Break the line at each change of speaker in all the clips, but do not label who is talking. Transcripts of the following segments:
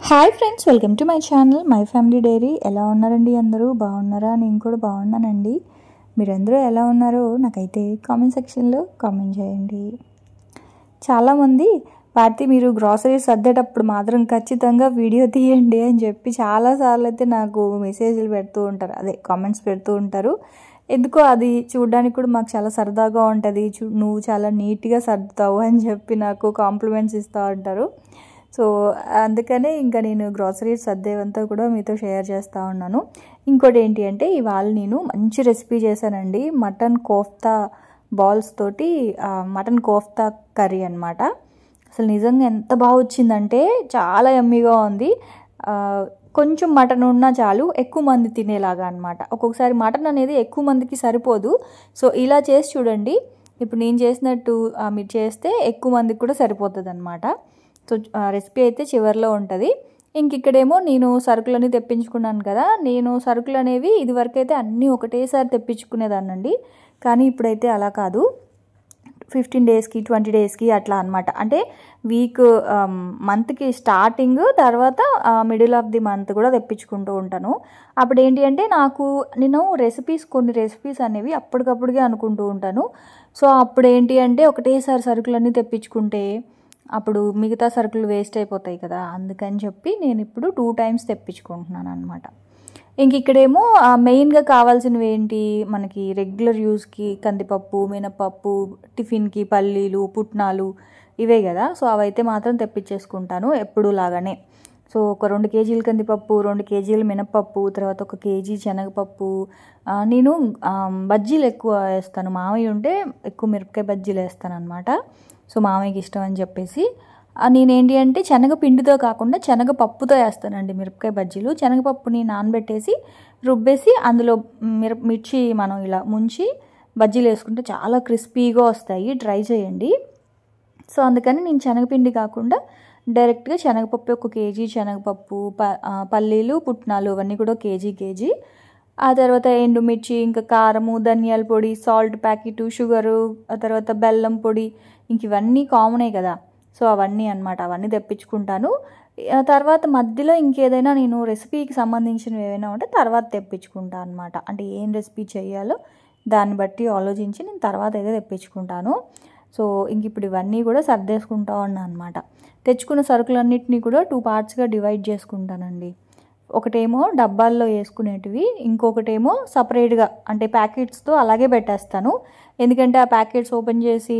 Hi friends, welcome to my channel my family dairy. ఎలా ఉన్నారండి? అందరూ బాగున్నారా? నేను కూడా బాగున్నానండి. మీరందరూ ఎలా ఉన్నారో నాకైతే కామెంట్ సెక్షన్లో కామెంట్ చేయండి. చాలామంది పార్టీ మీరు గ్రాసరీస్ సర్దేటప్పుడు మాత్రం ఖచ్చితంగా వీడియో తీయండి అని చెప్పి చాలాసార్లు అయితే నాకు మెసేజ్లు పెడుతూ ఉంటారు, అదే కామెంట్స్ పెడుతూ ఉంటారు. ఎందుకో అది చూడడానికి కూడా మాకు చాలా సరదాగా ఉంటుంది. నువ్వు చాలా నీట్గా సర్దుతావు అని చెప్పి నాకు కాంప్లిమెంట్స్ ఇస్తూ ఉంటారు. సో అందుకనే ఇంకా నేను గ్రాసరీస్ సర్దేవంతా కూడా మీతో షేర్ చేస్తూ ఉన్నాను. ఇంకోటి ఏంటి అంటే, ఇవాళ నేను మంచి రెసిపీ చేశానండి. మటన్ కోఫ్తా బాల్స్ తోటి మటన్ కోఫ్తా కర్రీ అనమాట. అసలు నిజంగా ఎంత బాగా వచ్చిందంటే చాలా యమ్మీగా ఉంది. కొంచెం మటన్ ఉన్నా చాలు, ఎక్కువ మంది తినేలాగా అనమాట. ఒక్కొక్కసారి మటన్ అనేది ఎక్కువ మందికి సరిపోదు. సో ఇలా చేసి చూడండి. ఇప్పుడు నేను చేసినట్టు మీరు చేస్తే ఎక్కువ మందికి కూడా సరిపోతుంది అనమాట. సో రెసిపీ అయితే చివరిలో ఉంటుంది. ఇక్కడేమో నేను సరుకులన్నీ తెప్పించుకున్నాను కదా. నేను సరుకులు అనేవి ఇదివరకు అయితే అన్నీ ఒకటేసారి తెప్పించుకునేదాన్నండి. కానీ ఇప్పుడైతే అలా కాదు, 15 డేస్కి 20 డేస్కి అట్లా అనమాట. అంటే వీక్ మంత్కి స్టార్టింగ్, తర్వాత మిడిల్ ఆఫ్ ది మంత్ కూడా తెప్పించుకుంటూ ఉంటాను. అప్పుడు ఏంటి అంటే, నేను కొన్ని రెసిపీస్ అనేవి అప్పటికప్పుడుగా అనుకుంటూ ఉంటాను. సో అప్పుడు ఏంటి అంటే, ఒకటేసారి సరుకులన్నీ తెప్పించుకుంటే అప్పుడు మిగతా సరుకులు వేస్ట్ అయిపోతాయి కదా. అందుకని చెప్పి నేను ఇప్పుడు 2 టైమ్స్ తెప్పించుకుంటున్నాను అనమాట. ఇక్కడేమో మెయిన్గా కావాల్సినవి ఏంటి, మనకి రెగ్యులర్ యూస్కి కందిపప్పు, మినపప్పు, టిఫిన్కి పల్లీలు, పుట్నాలు ఇవే కదా. సో అవైతే మాత్రం తెప్పించేసుకుంటాను ఎప్పుడు లాగానే. సో ఒక 2 కేజీలు కందిపప్పు, 2 కేజీలు మినపప్పు, తర్వాత 1 కేజీ శనగపప్పు. నేను బజ్జీలు ఎక్కువ వేస్తాను. మామయ్య ఉంటే ఎక్కువ మిరపకాయ బజ్జీలు వేస్తాను అనమాట. సో మామయ్యకి ఇష్టం అని చెప్పేసి నేనేంటి అంటే, శనగపిండితో కాకుండా శనగపప్పుతో వేస్తానండి మిరపకాయ బజ్జీలు. శనగపప్పుని నానబెట్టేసి రుబ్బేసి అందులో మిర్చి మనం ఇలా ముంచి బజ్జీలు వేసుకుంటే చాలా క్రిస్పీగా వస్తాయి. ట్రై చేయండి. సో అందుకని నేను శనగపిండి కాకుండా డైరెక్ట్గా శనగపప్పు 1 కేజీ శనగపప్పు, పల్లీలు, పుట్నాలు అవన్నీ కూడా కేజీ. ఆ తర్వాత ఎండుమిర్చి, ఇంకా కారము, ధనియాల పొడి, సాల్ట్ ప్యాకెట్, షుగరు, ఆ తర్వాత బెల్లం పొడి, ఇవన్నీ కామనే కదా. సో అవన్నీ అనమాట, అవన్నీ తెప్పించుకుంటాను. తర్వాత మధ్యలో ఇంకేదైనా నేను రెసిపీకి సంబంధించినవి ఏమైనా ఉంటే తర్వాత తెప్పించుకుంటాను అనమాట. అంటే ఏం రెసిపీ చేయాలో దాన్ని బట్టి ఆలోచించి నేను తర్వాత అయితే తెప్పించుకుంటాను. సో ఇప్పుడు ఇవన్నీ కూడా సర్దేసుకుంటా ఉన్నాను అనమాట. తెచ్చుకున్న సరుకులన్నింటినీ కూడా 2 పార్ట్స్గా డివైడ్ చేసుకుంటానండి. ఒకటేమో డబ్బాల్లో వేసుకునేటివి, ఇంకొకటేమో సపరేట్గా అంటే ప్యాకెట్స్తో అలాగే పెట్టేస్తాను. ఎందుకంటే ఆ ప్యాకెట్స్ ఓపెన్ చేసి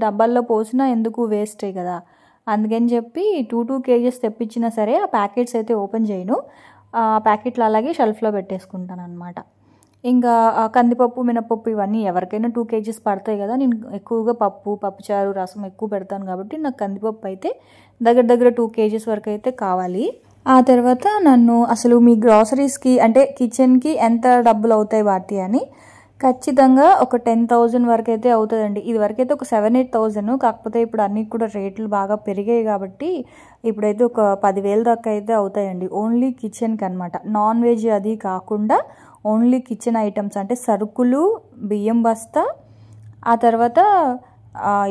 డబ్బాల్లో పోసినా ఎందుకు వేస్టే కదా. అందుకని చెప్పి 2 కేజెస్ తెప్పించినా సరే ఆ ప్యాకెట్స్ అయితే ఓపెన్ చేయను. ఆ ప్యాకెట్లు అలాగే షెల్ఫ్లో పెట్టేసుకుంటాను అనమాట. ఇంకా కందిపప్పు, మినపప్పు ఇవన్నీ ఎవరికైనా 2 కేజీస్ పడతాయి కదా. నేను ఎక్కువగా పప్పుచారు, రసం ఎక్కువ పెడతాను కాబట్టి నాకు కందిపప్పు అయితే దగ్గర 2 కేజీస్ వరకు అయితే కావాలి. ఆ తర్వాత నన్ను అసలు మీ గ్రాసరీస్కి అంటే కిచెన్కి ఎంత డబ్బులు అవుతాయి వాటి అని ఖచ్చితంగా ఒక 10,000 వరకు అయితే అవుతుందండి. ఇది వరకైతే ఒక 7-8,000. కాకపోతే ఇప్పుడు అన్నీ కూడా రేట్లు బాగా పెరిగాయి కాబట్టి ఇప్పుడైతే ఒక 10,000 దాకా అయితే అవుతాయండి. ఓన్లీ కిచెన్కి అనమాట. నాన్ వెజ్ అది కాకుండా ఓన్లీ కిచెన్ ఐటమ్స్ అంటే సరుకులు, బియ్యం బస్తా, ఆ తర్వాత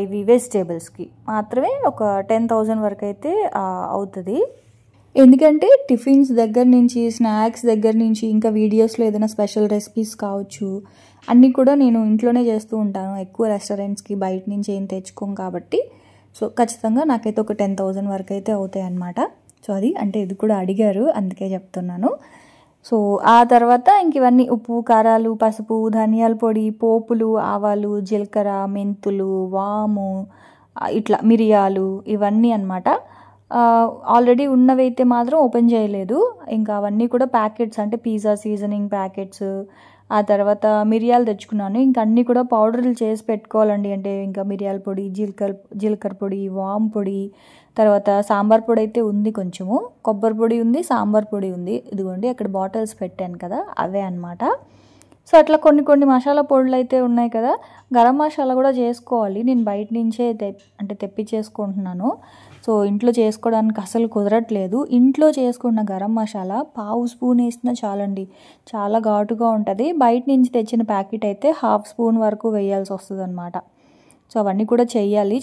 ఇవి వెజిటేబుల్స్కి మాత్రమే ఒక 10,000 వరకు అయితే అవుతుంది. ఎందుకంటే టిఫిన్స్ దగ్గర నుంచి, స్నాక్స్ దగ్గర నుంచి, ఇంకా వీడియోస్లో ఏదైనా స్పెషల్ రెసిపీస్ కావచ్చు, అన్నీ కూడా నేను ఇంట్లోనే చేస్తూ ఉంటాను. ఎక్కువ రెస్టారెంట్స్కి బయట నుంచి ఏం తెచ్చుకోం కాబట్టి సో ఖచ్చితంగా నాకైతే ఒక 10,000 వరకు అయితే అవుతాయి అన్నమాట. సో ఇది కూడా అడిగారు, అందుకే చెప్తున్నాను. సో ఆ తర్వాత ఇవన్నీ ఉప్పు, కారాలు, పసుపు, ధనియాల పొడి, పోపులు, ఆవాలు, జీలకర్ర, మెంతులు, వాము, ఇట్లా మిరియాలు ఇవన్నీ అనమాట. ఆల్రెడీ ఉన్నవైతే మాత్రం ఓపెన్ చేయలేదు. ఇంకా అవన్నీ కూడా ప్యాకెట్స్ అంటే పిజ్జా సీజనింగ్ ప్యాకెట్స్. ఆ తర్వాత మిరియాలు తెచ్చుకున్నాను. అన్నీ కూడా పౌడర్లు చేసి పెట్టుకోవాలండి. అంటే ఇంకా మిరియాల పొడి, జీలకర్ర పొడి, వాము పొడి, తర్వాత సాంబార్ పొడి అయితే ఉంది, కొంచెము కొబ్బరి పొడి ఉంది, సాంబార్ పొడి ఉంది. ఇదిగోండి అక్కడ బాటిల్స్ పెట్టాను కదా, అవే అనమాట. సో అట్లా కొన్ని మసాలా పొడులు అయితే ఉన్నాయి కదా. గరం మసాలా కూడా చేసుకోవాలి. నేను బయట నుంచే తెప్పించేసుకుంటున్నాను. సో ఇంట్లో చేసుకోవడానికి అసలు కుదరట్లేదు. ఇంట్లో చేసుకున్న గరం మసాలా 1/2 స్పూన్ వేసినా చాలండి, చాలా ఘాటుగా ఉంటుంది. బయట నుంచి తెచ్చిన ప్యాకెట్ అయితే 1/2 స్పూన్ వరకు వేయాల్సి వస్తుంది అనమాట. సో అవన్నీ కూడా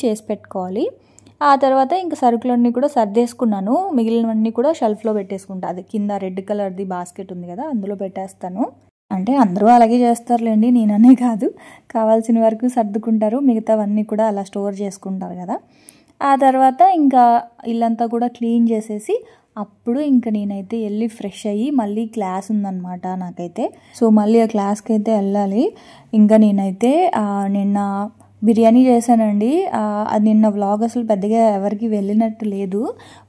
చేసి పెట్టుకోవాలి. ఆ తర్వాత ఇంకా సరుకులన్నీ కూడా సర్దేసుకున్నాను. మిగిలినవన్నీ కూడా షెల్ఫ్లో పెట్టేసుకుంటా. అది కింద రెడ్ కలర్ది బాస్కెట్ ఉంది కదా, అందులో పెట్టేస్తాను. అంటే అందరూ అలాగే చేస్తారులేండి, నేననే కాదు. కావాల్సిన వరకు సర్దుకుంటారు, మిగతావన్నీ కూడా అలా స్టోర్ చేసుకుంటారు కదా. ఆ తర్వాత ఇంకా ఇల్లంతా కూడా క్లీన్ చేసేసి అప్పుడు ఇంకా నేనైతే వెళ్ళి ఫ్రెష్ అయ్యి మళ్ళీ క్లాస్ ఉందన్నమాట నాకైతే. సో మళ్ళీ ఆ క్లాస్కి అయితే వెళ్ళాలి. ఇంకా నేనైతే నిన్న బిర్యానీ చేశానండి. అది నిన్న వ్లాగ్ అసలు పెద్దగా ఎవరికి వెళ్ళినట్టు లేదు.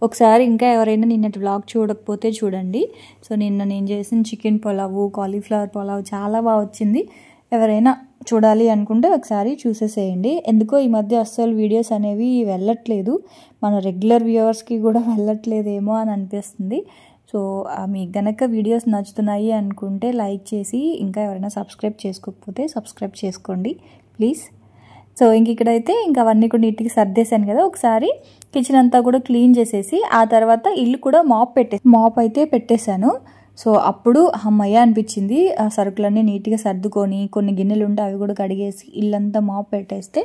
ఒకసారి ఇంకా ఎవరైనా నిన్నటి వ్లాగ్ చూడకపోతే చూడండి. సో నిన్న నేను చేసిన చికెన్ పులావు, కాలీఫ్లవర్ పులావు చాలా బాగా వచ్చింది. ఎవరైనా చూడాలి అనుకుంటే ఒకసారి చూసేసేయండి. ఎందుకో ఈ మధ్య అస్సలు వీడియోస్ అనేవి వెళ్ళట్లేదు, మన రెగ్యులర్ వ్యూవర్స్కి కూడా వెళ్ళట్లేదేమో అని అనిపిస్తుంది. సో మీకు గనక వీడియోస్ నచ్చుతున్నాయి అనుకుంటే లైక్ చేసి, ఇంకా ఎవరైనా సబ్స్క్రైబ్ చేసుకోకపోతే సబ్స్క్రైబ్ చేసుకోండి ప్లీజ్. సో ఇక్కడైతే ఇంకా అవన్నీ కూడా నీట్గా సర్దేశాను కదా. ఒకసారి కిచెన్ అంతా కూడా క్లీన్ చేసేసి ఆ తర్వాత ఇల్లు కూడా మాప్ అయితే పెట్టేశాను. సో అప్పుడు అమ్మయ్య అనిపించింది. ఆ సరుకులన్నీ నీట్గా సర్దుకొని కొన్ని గిన్నెలు ఉంటే అవి కూడా కడిగేసి ఇల్లంతా మాప్ పెట్టేస్తే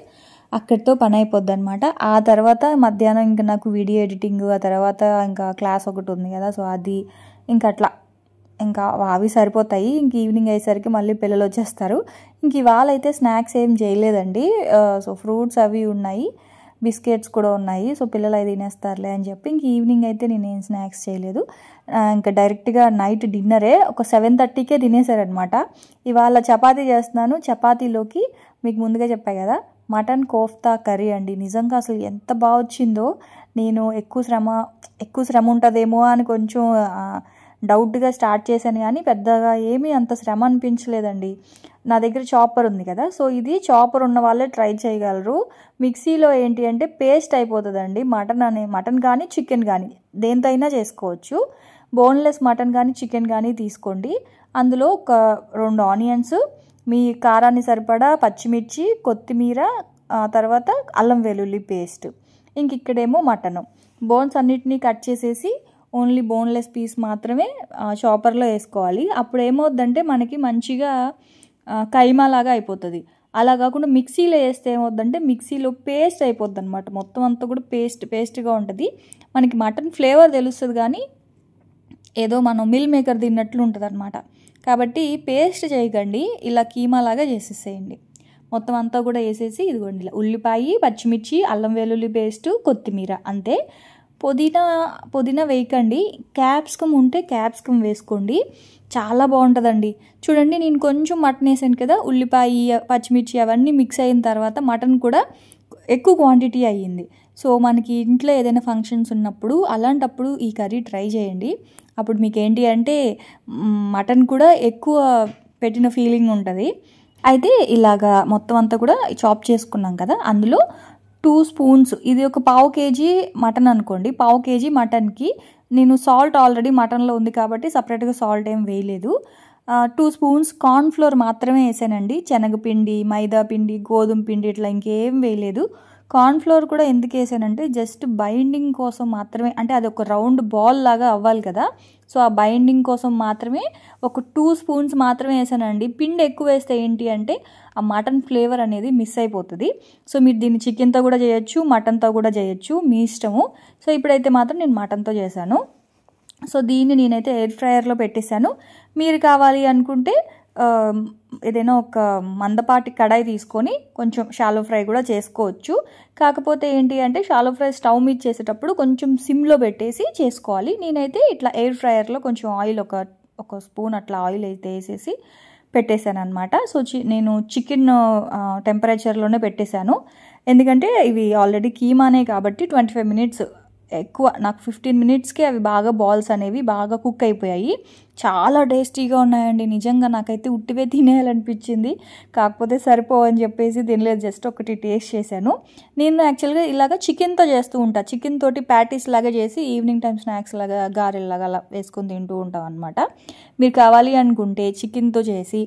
అక్కడితో పని అయిపోద్ది అనమాట. ఆ తర్వాత మధ్యాహ్నం ఇంకా నాకు వీడియో ఎడిటింగ్, ఆ తర్వాత ఇంకా క్లాస్ ఒకటి ఉంది కదా, సో అది ఇంకా అట్లా ఇంకా అవి సరిపోతాయి. ఇంక ఈవినింగ్ అయ్యేసరికి మళ్ళీ పిల్లలు వచ్చేస్తారు. ఇంక ఇవాళ అయితే స్నాక్స్ ఏం చేయలేదండి. సో ఫ్రూట్స్ అవి ఉన్నాయి, బిస్కెట్స్ కూడా ఉన్నాయి. సో పిల్లలు అవి తినేస్తారులే అని చెప్పి ఇంక ఈవినింగ్ అయితే నేనేం స్నాక్స్ చేయలేదు. ఇంకా డైరెక్ట్గా నైట్ డిన్నరే ఒక 7:30కే తినేసారనమాట. ఇవాళ చపాతీ చేస్తున్నాను. చపాతీలోకి మీకు ముందుగా చెప్పాను కదా, మటన్ కోఫ్తా కర్రీ అండి. నిజంగా అసలు ఎంత బాగా వచ్చిందో. నేను ఎక్కువ శ్రమ ఉంటుందేమో అని కొంచెం డౌట్గా స్టార్ట్ చేశాను, కానీ పెద్దగా ఏమీ అంత శ్రమ అనిపించలేదండి. నా దగ్గర చాపర్ ఉంది కదా, సో ఇది చాపర్ ఉన్న వాళ్ళే ట్రై చేయగలరు. మిక్సీలో ఏంటి అంటే పేస్ట్ అయిపోతుందండి. మటన్ కానీ చికెన్ కానీ దేంతో అయినా చేసుకోవచ్చు. బోన్లెస్ మటన్ కానీ చికెన్ కానీ తీసుకోండి. అందులో ఒక 2 ఆనియన్స్, మీ కారాన్ని సరిపడా పచ్చిమిర్చి, కొత్తిమీర, తర్వాత అల్లం వెల్లుల్లి పేస్ట్. ఇక్కడేమో మటను బోన్స్ అన్నిటినీ కట్ చేసేసి ఓన్లీ బోన్లెస్ పీస్ మాత్రమే చాపర్లో వేసుకోవాలి. అప్పుడు ఏమవుద్దంటే మనకి మంచిగా కైమా లాగా అయిపోతుంది. అలా కాకుండా మిక్సీలో వేస్తే ఏమవుద్దంటే మిక్సీలో పేస్ట్ అయిపోద్ది అనమాట. మొత్తం అంతా కూడా పేస్ట్గా ఉంటుంది. మనకి మటన్ ఫ్లేవర్ తెలుస్తుంది, కానీ ఏదో మనం మిల్ మేకర్ తిన్నట్లు ఉంటుంది అనమాట. కాబట్టి పేస్ట్ చేయకండి, ఇలా కీమా లాగా చేసేసేయండి. మొత్తం అంతా కూడా వేసేసి ఇదిగోండి ఉల్లిపాయ, పచ్చిమిర్చి, అల్లం వెల్లుల్లి పేస్టు, కొత్తిమీర అంతే. పుదీనా వేయకండి. క్యాప్సికమ్ ఉంటే క్యాప్సికమ్ వేసుకోండి, చాలా బాగుంటుందండి. చూడండి నేను కొంచెం మటన్ వేసాను కదా, ఉల్లిపాయ, పచ్చిమిర్చి అవన్నీ మిక్స్ అయిన తర్వాత మటన్ కూడా ఎక్కువ క్వాంటిటీ అయ్యింది. సో మనకి ఇంట్లో ఏదైనా ఫంక్షన్స్ ఉన్నప్పుడు అలాంటప్పుడు ఈ కర్రీ ట్రై చేయండి. అప్పుడు మీకు ఏంటి అంటే మటన్ కూడా ఎక్కువ పెట్టిన ఫీలింగ్ ఉంటుంది. అయితే ఇలాగా మొత్తం అంతా కూడా చాప్ చేసుకున్నాం కదా, అందులో 2 స్పూన్స్, ఇది ఒక 1/2 kg మటన్ అనుకోండి. 1/2 kg మటన్కి నేను సాల్ట్ ఆల్రెడీ మటన్లో ఉంది కాబట్టి సపరేట్గా సాల్ట్ ఏం వేయలేదు. 2 స్పూన్స్ కార్న్ఫ్లోర్ మాత్రమే వేసానండి. శనగపిండి, మైదా పిండి, గోధుమ పిండి ఇట్లా ఇంకేం వేయలేదు. కార్న్ఫ్లోర్ కూడా ఎందుకు వేసానంటే జస్ట్ బైండింగ్ కోసం మాత్రమే, అంటే అది ఒక రౌండ్ బాల్ లాగా అవ్వాలి కదా, సో ఆ బైండింగ్ కోసం మాత్రమే ఒక 2 స్పూన్స్ మాత్రమే వేసానండి. పిండి ఎక్కువ వేస్తే ఏంటి అంటే ఆ మటన్ ఫ్లేవర్ అనేది మిస్ అయిపోతుంది. సో మీరు దీన్ని చికెన్తో కూడా చేయొచ్చు, మటన్తో కూడా చేయొచ్చు, మీ ఇష్టము. సో ఇప్పుడైతే మాత్రం నేను మటన్తో చేశాను. సో దీన్ని నేనైతే ఎయిర్ ఫ్రైయర్లో పెట్టేశాను. మీరు కావాలి అనుకుంటే ఏదైనా ఒక మందపాటి కడాయి తీసుకొని కొంచెం షాలో ఫ్రై కూడా చేసుకోవచ్చు. కాకపోతే ఏంటి అంటే షాలో ఫ్రై స్టవ్ మీద చేసేటప్పుడు కొంచెం సిమ్లో పెట్టేసి చేసుకోవాలి. నేనైతే ఇట్లా ఎయిర్ ఫ్రైయర్లో కొంచెం ఆయిల్ ఒక స్పూన్ అట్లా ఆయిల్ అయితే వేసేసి పెట్టేశాను అనమాట. సో నేను చికెన్ టెంపరేచర్లోనే పెట్టేశాను, ఎందుకంటే ఇవి ఆల్రెడీ కీమానే కాబట్టి 25 మినిట్స్ ఎక్కువ, నాకు 15 మినిట్స్కి అవి బాగా బాల్స్ అనేవి బాగా కుక్ అయిపోయాయి. చాలా టేస్టీగా ఉన్నాయండి. నిజంగా నాకైతే ఉట్టివే తినేయాలనిపించింది, కాకపోతే సరిపోవని చెప్పేసి తినలేదు, జస్ట్ ఒకటి టేస్ట్ చేశాను. నేను యాక్చువల్గా ఇలాగ చికెన్తో చేస్తూ ఉంటాను. చికెన్ తోటి ప్యాటీస్ లాగా చేసి ఈవినింగ్ టైం స్నాక్స్ లాగా గారెల్లాగా అలా వేసుకొని తింటూ ఉంటాం అనమాట. మీరు కావాలి అనుకుంటే చికెన్తో చేసి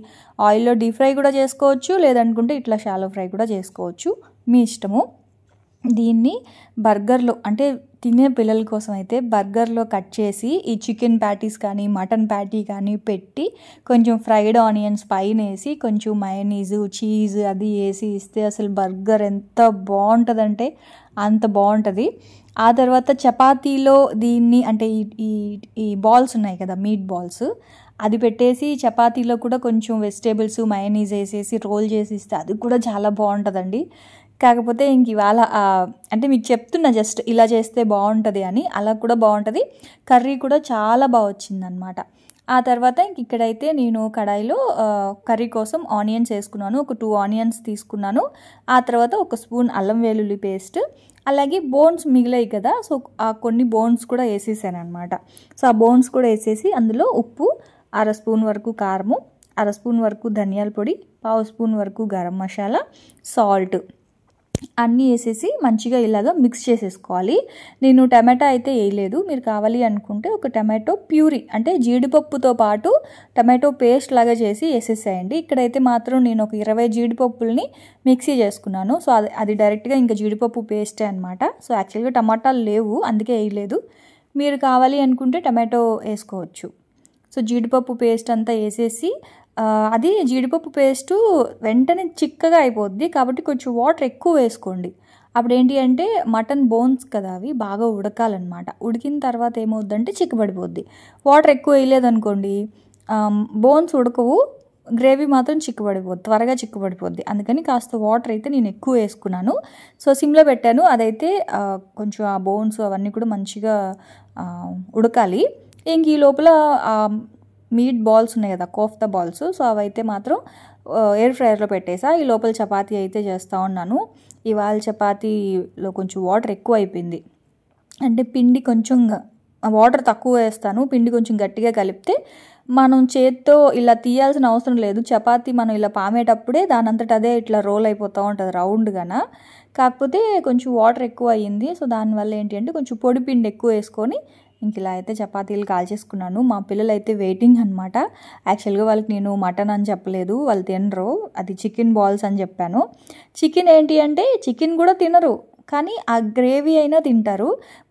ఆయిల్లో డీప్ ఫ్రై కూడా చేసుకోవచ్చు, లేదనుకుంటే ఇట్లా షాలో ఫ్రై కూడా చేసుకోవచ్చు, మీ ఇష్టము. దీన్ని బర్గర్లో అంటే తినే పిల్లల కోసం అయితే బర్గర్లో కట్ చేసి ఈ చికెన్ ప్యాటీస్ కానీ మటన్ ప్యాటీ కానీ పెట్టి కొంచెం ఫ్రైడ్ ఆనియన్స్ పైన వేసి కొంచెం మయోనీసు చీజ్ అది వేసి ఇస్తే అసలు బర్గర్ ఎంత బాగుంటుందంటే అంత బాగుంటుంది. ఆ తర్వాత చపాతీలో దీన్ని అంటే ఈ బాల్స్ ఉన్నాయి కదా మీట్ బాల్స్, అది పెట్టేసి చపాతీలో కూడా కొంచెం వెజిటేబుల్స్ మయోనీస్ వేసేసి రోల్ చేసి ఇస్తే అది కూడా చాలా బాగుంటుందండి. కాకపోతే ఇంక ఇవాళ అంటే మీకు చెప్తున్నా జస్ట్ ఇలా చేస్తే బాగుంటుంది అని, అలా కూడా బాగుంటుంది. కర్రీ కూడా చాలా బాగా వచ్చిందనమాట. ఆ తర్వాత ఇంక ఇక్కడైతే నేను కడాయిలో కర్రీ కోసం ఆనియన్స్ వేసుకున్నాను. ఒక 2 ఆనియన్స్ తీసుకున్నాను. ఆ తర్వాత ఒక స్పూన్ అల్లం వెల్లుల్లి పేస్ట్, అలాగే బోన్స్ మిగిలాయి కదా, సో ఆ కొన్ని బోన్స్ కూడా వేసేసాను అనమాట. సో ఆ బోన్స్ కూడా వేసేసి అందులో ఉప్పు, 1/2 స్పూన్ వరకు కారము, 1/2 స్పూన్ వరకు ధనియాల పొడి, 1/2 స్పూన్ వరకు గరం మసాలా, సాల్ట్ అన్నీ వేసేసి మంచిగా ఇలాగా మిక్స్ చేసేసుకోవాలి. నేను టమాటా అయితే వేయలేదు. మీరు కావాలి అనుకుంటే ఒక టమాటో ప్యూరీ అంటే జీడిపప్పుతో పాటు టమాటో పేస్ట్ లాగా చేసి వేసేసేయండి. ఇక్కడైతే మాత్రం నేను ఒక 20 జీడిపప్పుల్ని మిక్సీ చేసుకున్నాను. సో అది డైరెక్ట్గా ఇంకా జీడిపప్పు పేస్టే అనమాట. సో యాక్చువల్గా టమాటాలు లేవు, అందుకే వేయలేదు. మీరు కావాలి అనుకుంటే టమాటో వేసుకోవచ్చు. సో జీడిపప్పు పేస్ట్ అంతా వేసేసి అది జీడిపప్పు పేస్టు వెంటనే చిక్కగా అయిపోద్ది కాబట్టి కొంచెం వాటర్ ఎక్కువ వేసుకోండి. అప్పుడు ఏంటి అంటే మటన్ బోన్స్ కదా అవి బాగా ఉడకాలన్నమాట. ఉడికిన తర్వాత ఏమవుద్దంటే చిక్కబడిపోద్ది. వాటర్ ఎక్కువ వేయలేదనుకోండి బోన్స్ ఉడకవు, గ్రేవీ మాత్రం చిక్కబడిపోద్ది, త్వరగా చిక్కబడిపోద్ది. అందుకని కాస్త వాటర్ అయితే నేను ఎక్కువ వేసుకున్నాను. సో సిమ్లో పెట్టాను. అదైతే కొంచెం ఆ బోన్స్ అవన్నీ కూడా మంచిగా ఉడకాలి. ఇంక ఈ లోపల మీట్ బాల్స్ ఉన్నాయి కదా కోఫ్తా బాల్స్, సో అవైతే మాత్రం ఎయిర్ ఫ్రైయర్లో పెట్టేసా. ఈ లోపల చపాతీ అయితే చేస్తూ ఉన్నాను. ఇవాళ చపాతీలో కొంచెం వాటర్ ఎక్కువ అయిపోయింది. అంటే పిండి కొంచెం వాటర్ తక్కువ వేస్తాను. పిండి కొంచెం గట్టిగా కలిపితే మనం చేత్తో ఇలా తీయాల్సిన అవసరం లేదు. చపాతీ మనం ఇలా పామేటప్పుడే దానంతట అదే ఇట్లా రోల్ అయిపోతూ ఉంటుంది రౌండ్గాన. కాకపోతే కొంచెం వాటర్ ఎక్కువ అయ్యింది. సో దానివల్ల ఏంటి అంటే కొంచెం పొడి పిండి ఎక్కువ వేసుకొని ఇంక ఇలా అయితే చపాతీలు కాల్చేసుకున్నాను. మా పిల్లలు అయితే వెయిటింగ్ అనమాట. యాక్చువల్గా వాళ్ళకి నేను మటన్ అని చెప్పలేదు, వాళ్ళు తినరు, అది చికెన్ బాల్స్ అని చెప్పాను. చికెన్ ఏంటి అంటే చికెన్ కూడా తినరు, కానీ ఆ గ్రేవీ అయినా తింటారు.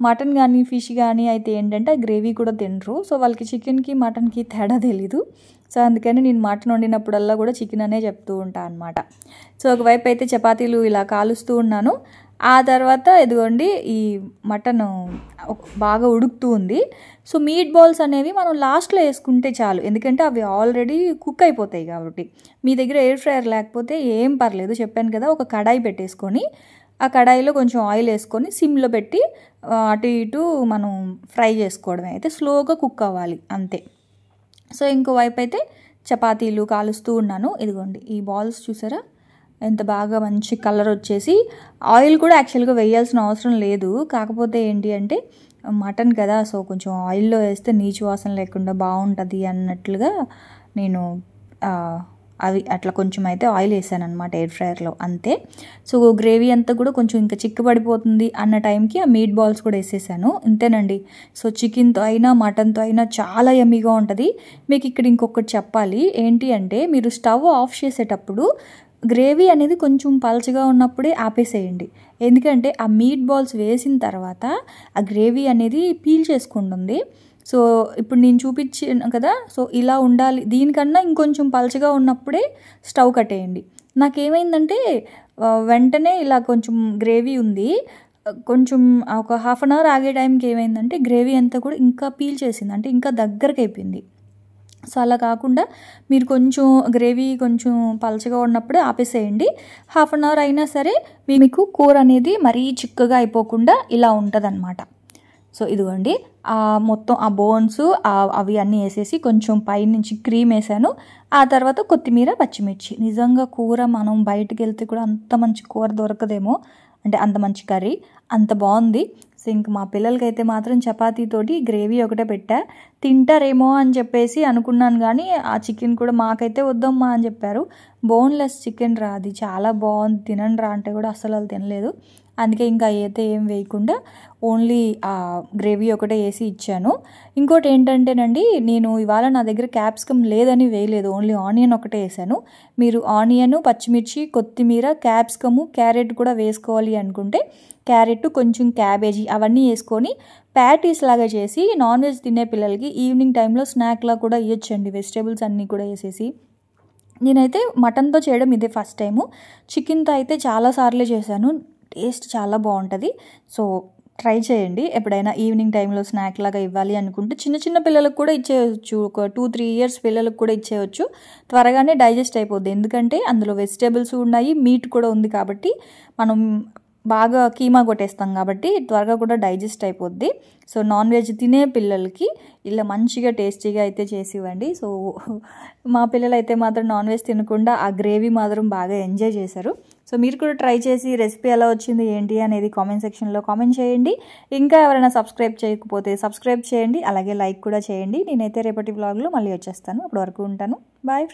మటన్ కానీ ఫిష్ కానీ అయితే ఏంటంటే ఆ గ్రేవీ కూడా తినరు. సో వాళ్ళకి చికెన్కి మటన్కి తేడా తెలీదు. సో అందుకని నేను మటన్ వండినప్పుడల్లా కూడా చికెన్ అనే చెప్తూ ఉంటాను అనమాట. సో ఒకవైపు అయితే చపాతీలు ఇలా కాలుస్తూ ఉన్నాను. ఆ తర్వాత ఇదిగోండి ఈ మటన్ బాగా ఉడుకుతూ ఉంది. సో మీట్ బాల్స్ అనేవి మనం లాస్ట్లో వేసుకుంటే చాలు, ఎందుకంటే అవి ఆల్రెడీ కుక్ అయిపోతాయి కాబట్టి. మీ దగ్గర ఎయిర్ ఫ్రైయర్ లేకపోతే ఏం పర్లేదు, చెప్పాను కదా, ఒక కడాయి పెట్టేసుకొని ఆ కడాయిలో కొంచెం ఆయిల్ వేసుకొని సిమ్లో పెట్టి అటు ఇటు మనం ఫ్రై చేసుకోవడమే, అయితే స్లోగా కుక్ అవ్వాలి అంతే. సో ఇంకోవైపు అయితే చపాతీలు కాలుస్తూ ఉన్నాను. ఇదిగోండి ఈ బాల్స్ చూసారా ఎంత బాగా మంచి కలర్ వచ్చేసి. ఆయిల్ కూడా యాక్చువల్గా వేయాల్సిన అవసరం లేదు, కాకపోతే ఏంటి అంటే మటన్ కదా, సో కొంచెం ఆయిల్లో వేస్తే నీచు వాసన లేకుండా బాగుంటుంది అన్నట్లుగా నేను అవి అట్లా కొంచెం అయితే ఆయిల్ వేసాను అనమాట ఎయిర్ ఫ్రైయర్లో అంతే. సో గ్రేవీ అంతా కూడా కొంచెం ఇంకా చిక్కబడిపోతుంది అన్న టైంకి ఆ మీట్ బాల్స్ కూడా వేసేసాను, ఇంతేనండి. సో చికెన్తో అయినా మటన్తో అయినా చాలా యమ్మీగా ఉంటుంది. మీకు ఇక్కడ ఇంకొకటి చెప్పాలి ఏంటి అంటే, మీరు స్టవ్ ఆఫ్ చేసేటప్పుడు గ్రేవీ అనేది కొంచెం పలచగా ఉన్నప్పుడే ఆపేసేయండి. ఎందుకంటే ఆ మీట్ బాల్స్ వేసిన తర్వాత ఆ గ్రేవీ అనేది పీల్ చేసుకుంటుంది. సో ఇప్పుడు నేను చూపించాను కదా, సో ఇలా ఉండాలి. దీనికన్నా ఇంకొంచెం పలచగా ఉన్నప్పుడే స్టవ్ కట్టేయండి. నాకేమైందంటే వెంటనే ఇలా కొంచెం గ్రేవీ ఉంది, కొంచెం ఒక 1/2 an hour ఆగే టైంకి ఏమైందంటే గ్రేవీ అంతా కూడా ఇంకా పీల్ చేసింది, అంటే ఇంకా దగ్గరకు అయిపోయింది. సో అలా కాకుండా మీరు కొంచెం గ్రేవీ కొంచెం పలచగా ఉన్నప్పుడే ఆపేసేయండి. 1/2 an hour అయినా సరే మీకు కూర అనేది మరీ చిక్కగా అయిపోకుండా ఇలా ఉంటుందన్నమాట. సో ఇదిగోండి మొత్తం ఆ బోన్స్ అవి అన్నీ వేసేసి కొంచెం పైనుంచి క్రీమ్ వేసాను. ఆ తర్వాత కొత్తిమీర పచ్చిమిర్చి. నిజంగా కూర మనం బయటకు వెళ్తే కూడా అంత మంచి కూర దొరకదేమో, అంటే అంత మంచి కర్రీ, అంత బాగుంది. సో ఇంక మా పిల్లలకైతే మాత్రం చపాతీతోటి గ్రేవీ ఒకటే పెట్టా, తింటారేమో అని చెప్పేసి అనుకున్నాను, కానీ ఆ చికెన్ కూడా మాకైతే వద్దమ్మా అని చెప్పారు. బోన్లెస్ చికెన్ రా, అది చాలా బాగుంది, తినండి రా అంటే కూడా అసలు వాళ్ళు తినలేదు. అందుకే ఇంకా అయితే ఏం వేయకుండా ఓన్లీ ఆ గ్రేవీ ఒకటే వేసి ఇచ్చాను. ఇంకోటి ఏంటంటేనండి, నేను ఇవాళ నా దగ్గర క్యాప్సికమ్ లేదని వేయలేదు, ఓన్లీ ఆనియన్ ఒకటే వేసాను. మీరు ఆనియన్, పచ్చిమిర్చి, కొత్తిమీర, క్యాప్సికము, క్యారెట్ కూడా వేసుకోవాలి అనుకుంటే క్యారెట్, కొంచెం క్యాబేజీ అవన్నీ వేసుకొని ప్యాటీస్ లాగా చేసి నాన్ వెజ్ తినే పిల్లలకి ఈవినింగ్ టైంలో స్నాక్లా కూడా ఇవ్వచ్చండి, వెజిటేబుల్స్ అన్నీ కూడా వేసేసి. నేనైతే మటన్తో చేయడం ఇదే ఫస్ట్ టైము. చికెన్తో అయితే చాలాసార్లే చేశాను, టేస్ట్ చాలా బాగుంటుంది. సో ట్రై చేయండి ఎప్పుడైనా ఈవినింగ్ టైంలో స్నాక్ లాగా ఇవ్వాలి అనుకుంటే. చిన్న చిన్న పిల్లలకు కూడా ఇచ్చేయచ్చు, ఒక 2-3 ఇయర్స్ పిల్లలకు కూడా ఇచ్చేయచ్చు. త్వరగానే డైజెస్ట్ అయిపోద్ది, ఎందుకంటే అందులో వెజిటేబుల్స్ ఉన్నాయి, మీట్ కూడా ఉంది కాబట్టి మనం బాగా కీమా కొట్టేస్తాం కాబట్టి త్వరగా కూడా డైజెస్ట్ అయిపోద్ది. సో నాన్ వెజ్ తినే పిల్లలకి ఇలా మంచిగా టేస్టీగా అయితే చేసి ఇవ్వండి. సో మా పిల్లలు అయితే మాత్రం నాన్ వెజ్ తినకుండా ఆ గ్రేవీ మాత్రం బాగా ఎంజాయ్ చేశారు. సో మీరు కూడా ట్రై చేసి రెసిపీ ఎలా వచ్చింది ఏంటి అనేది కామెంట్ సెక్షన్లో కామెంట్ చేయండి. ఇంకా ఎవరైనా సబ్స్క్రైబ్ చేయకపోతే సబ్స్క్రైబ్ చేయండి, అలాగే లైక్ కూడా చేయండి. నేనైతే రేపటి వ్లాగ్లో మళ్ళీ వచ్చేస్తాను, అప్పటి వరకు ఉంటాను. బాయ్.